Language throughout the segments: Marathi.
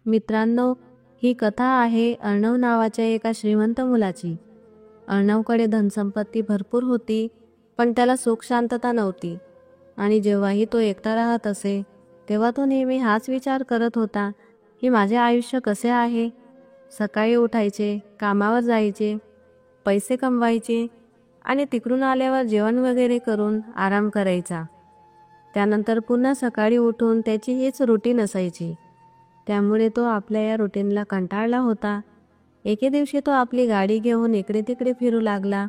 मित्रांनो, ही कथा आहे अर्णव नावाच्या एका श्रीमंत मुलाची. अर्णवकडे धनसंपत्ती भरपूर होती, पण त्याला सुख शांतता नव्हती. आणि जेव्हाही तो एकटा राहत असे तेव्हा तो नेहमी हाच विचार करत होता की माझे आयुष्य कसे आहे. सकाळी उठायचे, कामावर जायचे, पैसे कमवायचे आणि तिकडून आल्यावर जेवण वगैरे करून आराम करायचा. त्यानंतर पुन्हा सकाळी उठून त्याची हीच रुटीन असायची. त्यामुळे तो आपल्या या रुटीनला कंटाळला होता. एके दिवशी तो आपली गाडी घेऊन इकडे तिकडे फिरू लागला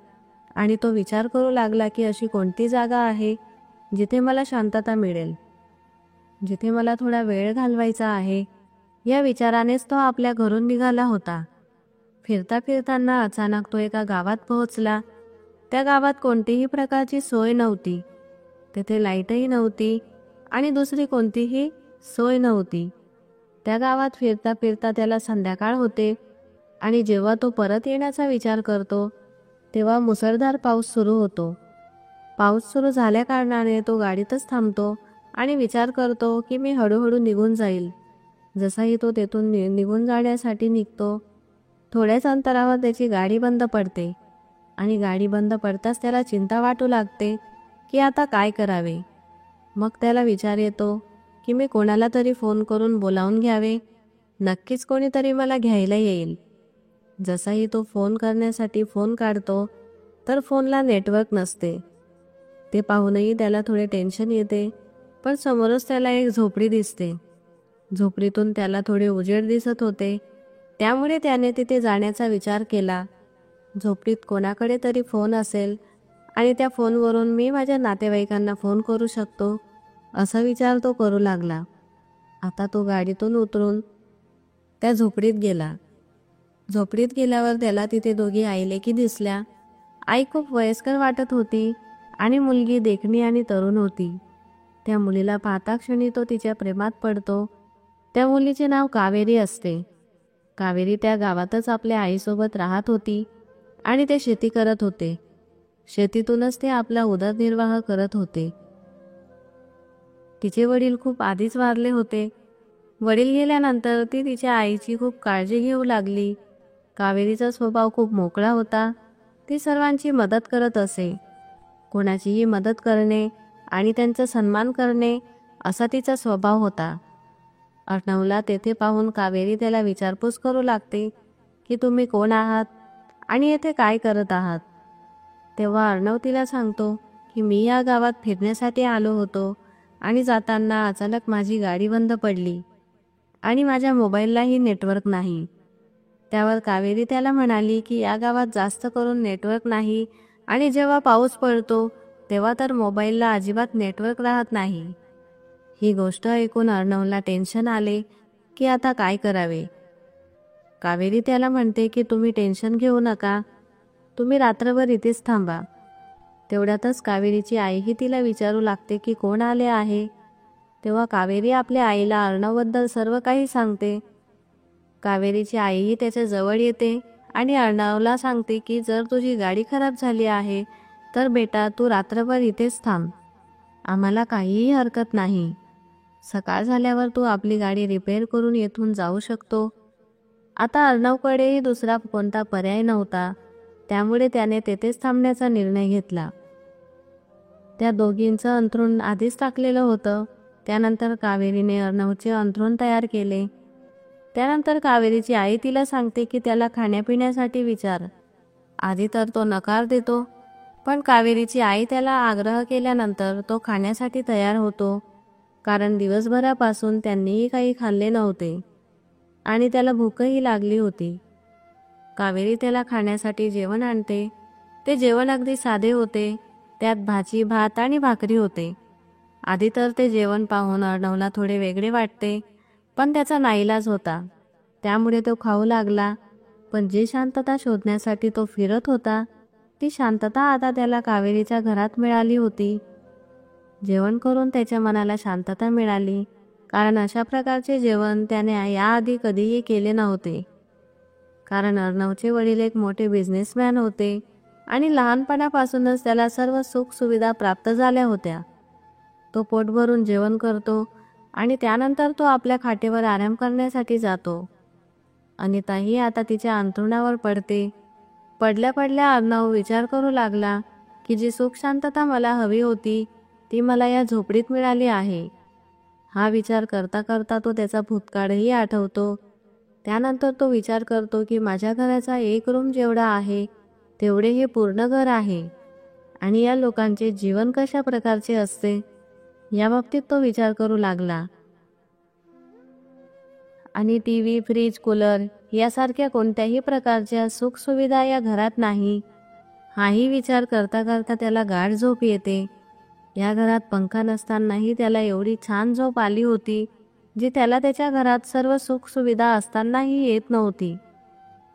आणि तो विचार करू लागला की अशी कोणती जागा आहे जिथे मला शांतता मिळेल, जिथे मला थोडा वेळ घालवायचा आहे. या विचारानेच तो आपल्या घरून निघाला होता. फिरता फिरताना अचानक तो एका गावात पोहोचला. त्या गावात कोणतीही प्रकारची सोय नव्हती. तेथे लाईटही नव्हती आणि दुसरी कोणतीही सोय नव्हती. त्या गावात फिरता फिरता त्याला संध्याकाळ होते आणि जेव्हा तो परत येण्याचा विचार करतो तेव्हा मुसळधार पाऊस सुरू होतो. पाऊस सुरू झाल्या कारणाने तो गाडीतच थांबतो आणि विचार करतो की मी हळूहळू निघून जाईल. जसाही तो तेथून निघून जाण्यासाठी निघतो, थोड्याच अंतरावर त्याची गाडी बंद पडते आणि गाडी बंद पडताच त्याला चिंता वाटू लागते की आता काय करावे. मग त्याला विचार येतो की मी कोणाला तरी फोन करून बोलावून घ्यावे, नक्कीच कोणीतरी मला घ्यायला येईल. जसाही तो फोन करण्यासाठी फोन काढतो तर फोनला नेटवर्क नसते. ते पाहूनही त्याला थोडे टेन्शन येते, पण समोरच त्याला एक झोपडी दिसते. झोपडीतून त्याला थोडे उजेड दिसत होते, त्यामुळे त्याने तिथे जाण्याचा विचार केला. झोपडीत कोणाकडे तरी फोन असेल आणि त्या फोनवरून मी माझ्या नातेवाईकांना फोन करू शकतो, असा विचार तो करू लागला. आता तो गाडीतून उतरून त्या झोपडीत गेला. झोपडीत गेल्यावर त्याला तिथे दोघी आईलेकी दिसल्या. आई खूप वयस्कर वाटत होती आणि मुलगी देखणी आणि तरुण होती. त्या मुलीला पाहता क्षणी तो तिच्या प्रेमात पडतो. त्या मुलीचे नाव कावेरी असते. कावेरी त्या गावातच आपल्या आईसोबत राहत होती आणि ते शेती करत होते. शेतीतूनच ते आपला उदरनिर्वाह करत होते. तिचे वडील खूप आधीच वारले होते. वडील गेल्यानंतर ती तिच्या आईची खूप काळजी घेऊ लागली. कावेरीचा स्वभाव खूप मोकळा होता. ती सर्वांची मदत करत असे. कोणाचीही मदत करणे आणि त्यांचा सन्मान करणे असा तिचा स्वभाव होता. अर्णवला तेथे पाहून कावेरी त्याला विचारपूस करू लागते की तुम्ही कोण आहात आणि येथे काय करत आहात. तेव्हा अर्णव तिला सांगतो की मी या गावात फिरण्यासाठी आलो होतो आणि जाताना अचानक माझी गाडी बंद पडली आणि माझ्या मोबाईललाही नेटवर्क नाही. त्यावर कावेरी त्याला म्हणाली की या गावात जास्त करून नेटवर्क नाही आणि जेव्हा पाऊस पडतो तेव्हा तर मोबाईलला अजिबात नेटवर्क राहत नाही. ही गोष्ट ऐकून अर्णवला टेन्शन आले की आता काय करावे. कावेरी त्याला म्हणते की तुम्ही टेन्शन घेऊ नका, तुम्ही रात्रभर इथेच थांबा. तेवढ्यातच कावेरीची आईही तिला विचारू लागते की कोण आले आहे. तेव्हा कावेरी आपल्या आईला अर्णवबद्दल सर्व काही सांगते. कावेरीची आईही त्याच्या जवळ येते आणि अर्णवला सांगते की जर तुझी गाडी खराब झाली आहे तर बेटा तू रात्रभर इथेच थांब, आम्हाला काहीही हरकत नाही. सकाळ झाल्यावर तू आपली गाडी रिपेअर करून येथून जाऊ शकतो. आता अर्णवकडेही दुसरा कोणता पर्याय नव्हता, त्यामुळे त्याने तेथेच थांबण्याचा निर्णय घेतला. त्या दोघींचं अंथरूण आधीच टाकलेलं होतं. त्यानंतर कावेरीने अर्णवचे अंथरूण तयार केले. त्यानंतर कावेरीची आई तिला सांगते की त्याला खाण्यापिण्यासाठी विचार. आधी तर तो नकार देतो, पण कावेरीची आई त्याला आग्रह केल्यानंतर तो खाण्यासाठी तयार होतो, कारण दिवसभरापासून त्यांनीही काही खाल्ले नव्हते आणि त्याला भूकही लागली होती. कावेरी त्याला खाण्यासाठी जेवण आणते. ते जेवण अगदी साधे होते. त्यात भाजी, भात आणि भाकरी होते. आधी तर ते जेवण पाहून अर्णवला थोडे वेगळे वाटते, पण त्याचा नाईलाज होता, त्यामुळे तो खाऊ लागला. पण जी शांतता शोधण्यासाठी तो फिरत होता ती शांतता आता त्याला कावेरीच्या घरात मिळाली होती. जेवण करून त्याच्या मनाला शांतता मिळाली, कारण अशा प्रकारचे जेवण त्याने याआधी कधीही केले नव्हते. कारण अर्णवचे वडील एक मोठे बिझनेसमॅन होते आणि लहानपणापासूनच त्याला सर्व सुखसुविधा प्राप्त झाल्या होत्या. तो पोट भरून जेवण करतो आणि त्यानंतर तो आपल्या खाटेवर आराम करण्यासाठी जातो. अनिताही आता तिच्या अंथरुणावर पडते. पडल्या पडल्या अर्णव विचार करू लागला की जी सुख शांतता मला हवी होती ती मला या झोपडीत मिळाली आहे. हा विचार करता करता तो त्याचा भूतकाळही आठवतो. त्यानंतर तो विचार करतो की माझ्या घराचा एक रूम जेवढा आहे तेवढे हे पूर्ण घर आहे आणि या लोकांचे जीवन कशा प्रकारचे असते याबाबतीत तो विचार करू लागला. आणि टीव्ही, फ्रीज, कूलर यासारख्या कोणत्याही प्रकारच्या सुखसुविधा या घरात नाही. हाही विचार करता करता त्याला गाढ झोप येते. या घरात पंखा नसतानाही त्याला एवढी छान झोप आली होती जी त्याला त्याच्या घरात सर्व सुखसुविधा असतानाही येत नव्हती.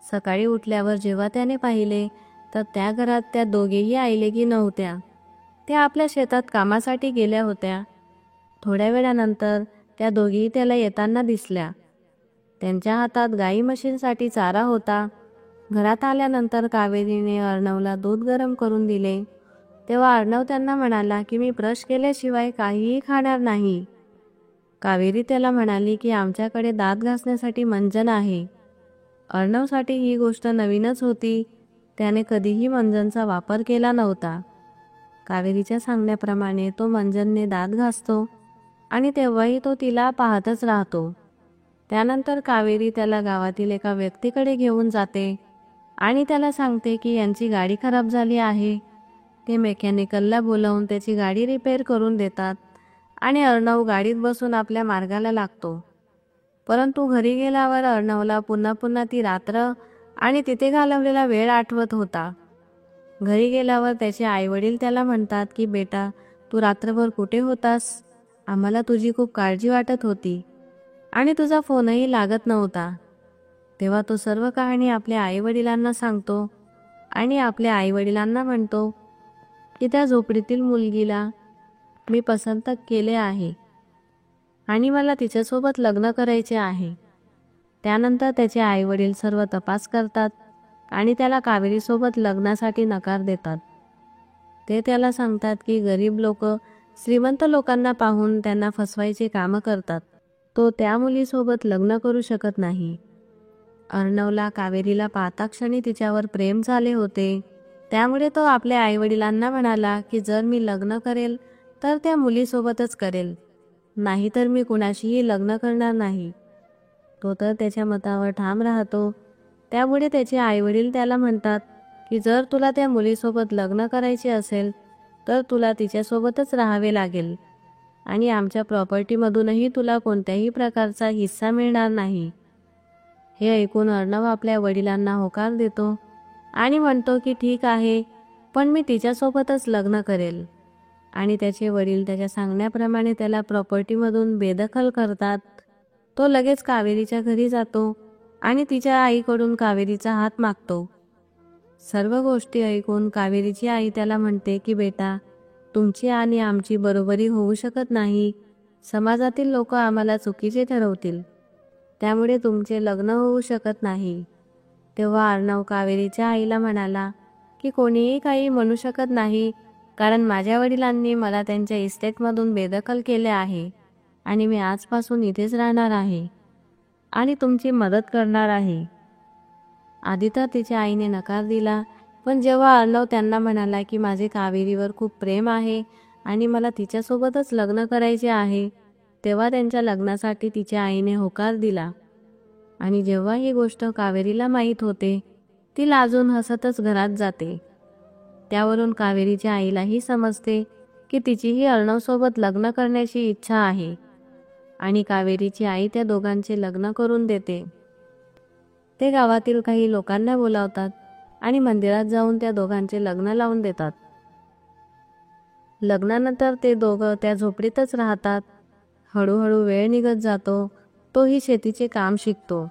सकाळी उठल्यावर जेव्हा त्याने पाहिले तर त्या घरात त्या दोघेही आईलेकी नव्हत्या. त्या आपल्या शेतात कामासाठी गेल्या होत्या. थोड्या वेळानंतर त्या दोघीही त्याला येताना दिसल्या. त्यांच्या हातात गाई म्हशींसाठी चारा होता. घरात आल्यानंतर कावेरीने अर्णवला दूध गरम करून दिले. तेव्हा अर्णव त्यांना म्हणाला की मी ब्रश केल्याशिवाय काहीही खाणार नाही. कावेरी त्याला म्हणाली की आमच्याकडे दात घासण्यासाठी मंजन आहे. अर्णवसाठी ही गोष्ट नवीनच होती. त्याने कधीही मंजनचा वापर केला नव्हता. कावेरीच्या सांगण्याप्रमाणे तो मंजनने दात घासतो आणि तेव्हाही तो तिला पाहतच राहतो. त्यानंतर कावेरी त्याला गावातील एका व्यक्तीकडे घेऊन जाते आणि त्याला सांगते की यांची गाडी खराब झाली आहे. ते मेकॅनिकलला बोलावून त्याची गाडी रिपेअर करून देतात आणि अर्णव गाडीत बसून आपल्या मार्गाला लागतो. परंतु घरी गेल्यावर अर्णवला पुन्हा पुन्हा ती रात्र आणि तिथे घालवलेला वेळ आठवत होता. घरी गेल्यावर त्याचे आईवडील त्याला म्हणतात की बेटा, तू रात्रभर कुठे होतास? आम्हाला तुझी खूप काळजी वाटत होती आणि तुझा फोनही लागत नव्हता. तेव्हा तो सर्व कहाणी आपल्या आईवडिलांना सांगतो आणि आपल्या आईवडिलांना म्हणतो की त्या झोपडीतील मुलगीला मी पसंत केले आहे आणि मला तिच्यासोबत लग्न करायचे आहे. त्यानंतर त्याचे आईवडील सर्व तपास करतात आणि त्याला कावेरीसोबत लग्नासाठी नकार देतात. ते त्याला सांगतात की गरीब लोक श्रीमंत लोकांना पाहून त्यांना फसवायचे कामं करतात. तो त्या मुलीसोबत लग्न करू शकत नाही. अर्णवला कावेरीला पाहता क्षणी तिच्यावर प्रेम झाले होते. त्यामुळे तो आपल्या आईवडिलांना म्हणाला की जर मी लग्न करेल तर त्या मुलीसोबतच करेल, नाहीतर मी कुणाशीही लग्न करणार नाही. तो तर त्याच्या मतावर ठाम राहतो. त्यामुळे त्याचे आईवडील त्याला म्हणतात की जर तुला त्या मुलीसोबत लग्न करायचे असेल तर तुला तिच्यासोबतच राहावे लागेल आणि आमच्या प्रॉपर्टीमधूनही तुला कोणत्याही प्रकारचा हिस्सा मिळणार नाही. हे ऐकून अर्णव आपल्या वडिलांना होकार देतो आणि म्हणतो की ठीक आहे, पण मी तिच्यासोबतच लग्न करेल. आणि त्याचे वडील त्याच्या सांगण्याप्रमाणे त्याला प्रॉपर्टीमधून बेदखल करतात. तो लगेच कावेरीच्या घरी जातो आणि तिच्या आईकडून कावेरीचा हात मागतो. सर्व गोष्टी ऐकून कावेरीची आई त्याला म्हणते की बेटा, तुमची आणि आमची बरोबरी होऊ शकत नाही. समाजातील लोक आम्हाला चुकीचे ठरवतील, त्यामुळे तुमचे लग्न होऊ शकत नाही. तेव्हा अर्णव कावेरीच्या आईला म्हणाला की कोणीही काही म्हणू शकत नाही, कारण माझ्या वडिलांनी मला त्यांच्या इस्टेटमधून बेदखल केले आहे आणि मी आजपासून इथेच राहणार आहे आणि तुमची मदत करणार आहे. आधी तर तिच्या आईने नकार दिला, पण जेव्हा अर्णव त्यांना म्हणाला की माझे कावेरीवर खूप प्रेम आहे आणि मला तिच्यासोबतच लग्न करायचे आहे, तेव्हा त्यांच्या लग्नासाठी तिच्या आईने होकार दिला. आणि जेव्हा ही गोष्ट कावेरीला माहीत होते, ती लाजून हसतच घरात जाते. त्यावरून कावेरीच्या आईलाही समजते की तिचीही अर्णवसोबत लग्न करण्याची इच्छा आहे आणि कावेरीची आई त्या दोघांचे लग्न करून देते. ते गावातील काही लोकांना बोलावतात आणि मंदिरात जाऊन त्या दोघांचे लग्न लावून देतात. लग्नानंतर ते दोघं त्या झोपडीतच राहतात. हळूहळू वेळ निघत जातो. तोही शेतीचे काम शिकतो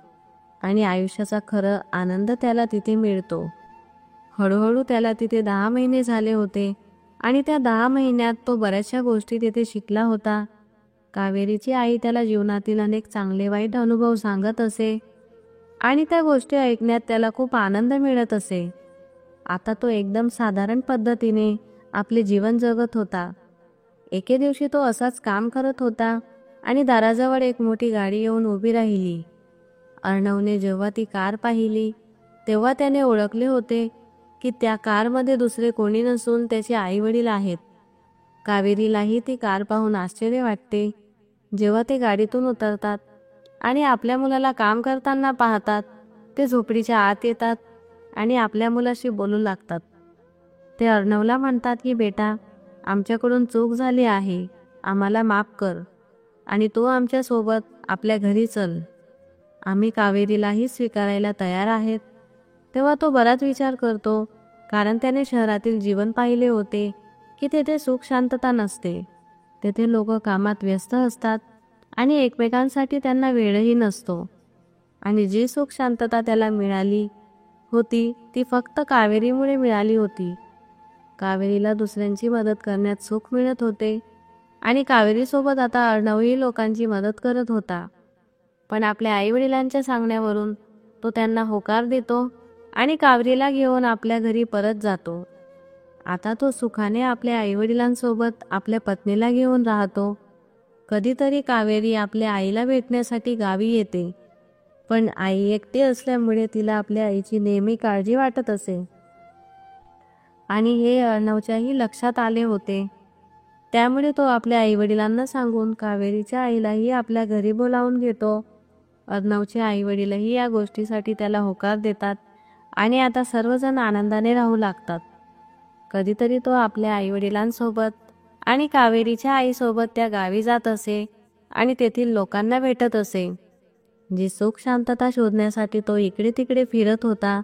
आणि आयुष्याचा खरं आनंद त्याला तिथे मिळतो. हळूहळू त्याला तिथे 10 महिने झाले होते आणि त्या 10 महिन्यात तो बऱ्याचशा गोष्टी तिथे शिकला होता. कावेरीची आई त्याला जीवनातील अनेक चांगले वाईट अनुभव सांगत असे आणि त्या गोष्टी ऐकण्यात त्याला खूप आनंद मिळत असे. आता तो एकदम साधारण पद्धतीने आपले जीवन जगत होता. एके दिवशी तो असाच काम करत होता आणि दाराजवळ एक मोठी गाडी येऊन उभी राहिली. अर्णवने जेव्हा ती कार पाहिली तेव्हा त्याने ओळखले होते की त्या कारमध्ये दुसरे कोणी नसून त्याचे आईवडील आहेत. कावेरीलाही ती कार पाहून आश्चर्य वाटते. जेव्हा ते गाडीतून उतरतात आणि आपल्या मुलाला काम करताना पाहतात, ते झोपडीच्या आत येतात आणि आपल्या मुलाशी बोलू लागतात. ते अर्णवला म्हणतात की बेटा, आमच्याकडून चूक झाली आहे, आम्हाला माफ कर आणि तू आमच्यासोबत आपल्या घरी चल. आम्ही कावेरीलाही स्वीकारायला तयार आहेत. तेव्हा तो बराच विचार करतो, कारण त्याने शहरातील जीवन पाहिले होते की तेथे सुख शांतता नसते. तेथे लोक कामात व्यस्त असतात आणि एकमेकांसाठी त्यांना वेळही नसतो. आणि जी सुख शांतता त्याला मिळाली होती ती फक्त कावेरीमुळे मिळाली होती. कावेरीला दुसऱ्यांची मदत करण्यात सुख मिळत होते आणि कावेरीसोबत आता अर्णवही लोकांची मदत करत होता. पण आपल्या आईवडिलांच्या सांगण्यावरून तो त्यांना होकार देतो आणि कावेरीला घेऊन आपल्या घरी परत जातो. आता तो सुखाने आपल्या आईवडिलांसोबत आपल्या पत्नीला घेऊन राहतो. कधीतरी कावेरी आपल्या आईला भेटण्यासाठी गावी येते, पण आई एकटी असल्यामुळे तिला आपल्या आईची नेहमी काळजी वाटत असे. आणि हे अर्णवच्याही लक्षात आले होते. त्यामुळे तो आपल्या आईवडिलांना सांगून कावेरीच्या आईलाही आपल्या घरी बोलावून घेतो. अर्णवचे आईवडीलही या गोष्टीसाठी त्याला होकार देतात आणि आता सर्वजण आनंदाने राहू लागतात. कधीतरी तो आपल्या आईवडिलांसोबत आणि कावेरीच्या आईसोबत त्या गावी जात असे आणि तेथील लोकांना भेटत असे. जी सुख शांतता शोधण्यासाठी तो इकडे तिकडे फिरत होता,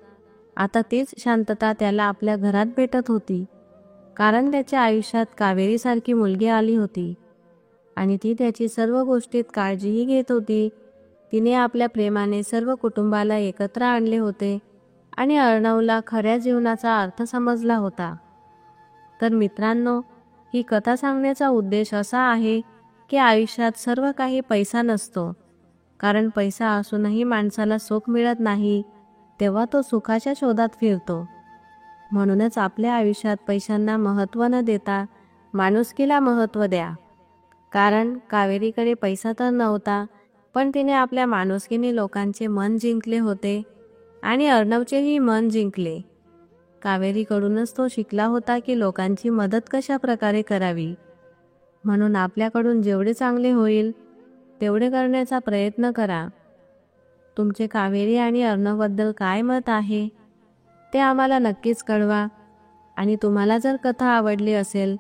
आता तीच शांतता त्याला आपल्या घरात भेटत होती. कारण त्याच्या आयुष्यात कावेरीसारखी मुलगी आली होती आणि ती त्याची सर्व गोष्टीत काळजीही घेत होती. तिने आपल्या प्रेमाने सर्व कुटुंबाला एकत्र आणले होते आणि अर्णवला खऱ्या जीवनाचा अर्थ समजला होता. तर मित्रांनो, ही कथा सांगण्याचा उद्देश असा आहे की आयुष्यात सर्व काही पैसा नसतो. कारण पैसा असूनही माणसाला सुख मिळत नाही, तेव्हा तो सुखाच्या शोधात फिरतो. म्हणूनच आपल्या आयुष्यात पैशांना महत्त्व न देता माणुसकीला महत्त्व द्या. कारण कावेरीकडे पैसा तर नव्हता, पण तिने आपल्या माणुसकीने लोकांचे मन जिंकले होते आणि अर्णवचेही मन जिंकले. कावेरीकडूनच तो शिकला होता की लोकांची मदत कशा प्रकारे करावी. म्हणून आपल्याकडून जेवढे चांगले होईल तेवढे करण्याचा प्रयत्न करा. तुमचे कावेरी आणि अर्णवबद्दल काय मत आहे ते आम्हाला नक्कीच कळवा. आणि तुम्हाला जर कथा आवडली असेल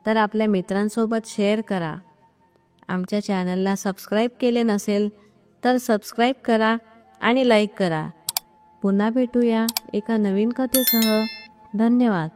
तर आपल्या मित्रांसोबत शेअर करा. आमच्या चॅनलला सबस्क्राईब केले नसेल तर सबस्क्राईब करा आणि लाईक करा. पुन्हा भेटूया एका नवीन कथेसह. धन्यवाद.